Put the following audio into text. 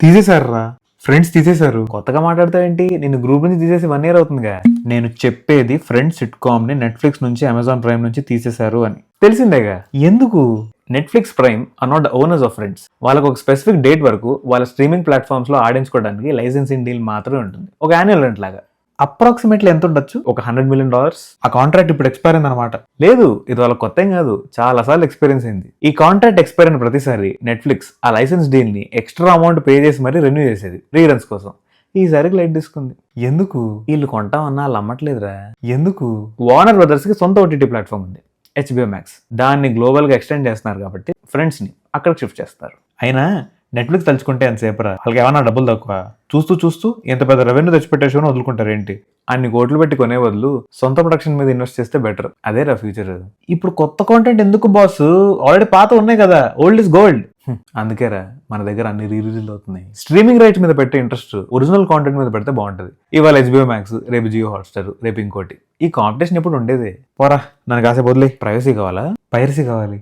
తీసేశారా? Friends తీసేశారు. కొత్తగా మాట్లాడతావేంటి? నిన్ను గ్రూప్ నుంచి తీసేసి 1 year అవుతుందిగా. నేను చెప్పేది ఫ్రెండ్స్ సిట్కామ్ ని నెట్ఫ్లిక్స్ నుంచి అమెజాన్ ప్రైమ్ నుంచి తీసేశారు అని. తెలిసిందేగా. ఎందుకు? Netflix Prime are not the owners of Friends. వాళ్ళకు ఒక స్పెసిఫిక్ డేట్ వరకు వాళ్ళ స్ట్రీమింగ్ ప్లాట్ఫామ్స్ లో ఆడించుకోవడానికి లైసెన్సింగ్ డీల్ మాత్రమే ఉంటుంది. ఒక యాన్యువల్ రెంట్ లాగా. అప్రాక్సిమేట్లీ ఎంత ఉండొచ్చు? ఒక $100 million. ఆ కాంట్రాక్ట్ ఇప్పుడు ఎక్స్పైర్ అయింది అనమాట. లేదు, ఇది వాళ్ళ కొత్త ఏం కాదు, చాలా సార్లు ఎక్స్పీరియన్స్ అయింది. ఈ కాంట్రాక్ట్ ఎక్స్పైర్ అయిన ప్రతిసారి నెట్ఫ్లిక్స్ ఆ లైసెన్స్ డీల్ ని ఎక్స్ట్రా అమౌంట్ పే చేసి మరీ రెన్యూ చేసేది రీరన్స్ కోసం. ఈసారికి లైట్ తీసుకుంది. ఎందుకు? వీళ్ళు కొంటామన్నా వాళ్ళు అమ్మట్లేదురా. ఎందుకు? వార్నర్ బ్రదర్స్ కి సొంత ఓటీటీ ప్లాట్ఫామ్ ఉంది, HBO Max. దాన్ని గ్లోబల్ గా ఎక్స్టెండ్ చేస్తున్నారు కాబట్టి ఫ్రెండ్స్ ని అక్కడికి షిఫ్ట్ చేస్తారు. అయినా నెట్ఫ్లిక్స్ తలుచుకుంటే ఎంతసేపరా? వాళ్ళకి ఏమన్నా డబ్బులు తక్కువ? చూస్తూ చూస్తూ ఎంత పెద్ద రెవెన్యూ తెచ్చిపెట్టే షోని వదులుకుంటారు ఏంటి? అన్ని కోట్లు పెట్టి కొనే బదులు సొంత ప్రొడక్షన్ మీద ఇన్వెస్ట్ చేస్తే బెటర్. అదే రా ఫ్యూచర్. ఇప్పుడు కొత్త కాంటెంట్ ఎందుకు బాస్? ఆల్రెడీ పాత ఉన్నాయి కదా, ఓల్డ్ ఇస్ గోల్డ్. అందుకేరా మన దగ్గర అన్ని రిలీజ్ అవుతున్నాయి. స్ట్రీమింగ్ రైట్స్ మీద పెట్టే ఇంట్రెస్ట్ ఒరిజినల్ కాంటెంట్ మీద పెడితే బాగుంటది. ఇవాళ HBO Max, రేపు జియో హాట్స్టార్, రేపు ఇంకోటి. ఈ కాంపిటీషన్ ఎప్పుడు ఉండేదే. పోరా, నన్ను కాసేపు వదిలే. ప్రైవసీ కావాలా? పైరసీ కావాలి.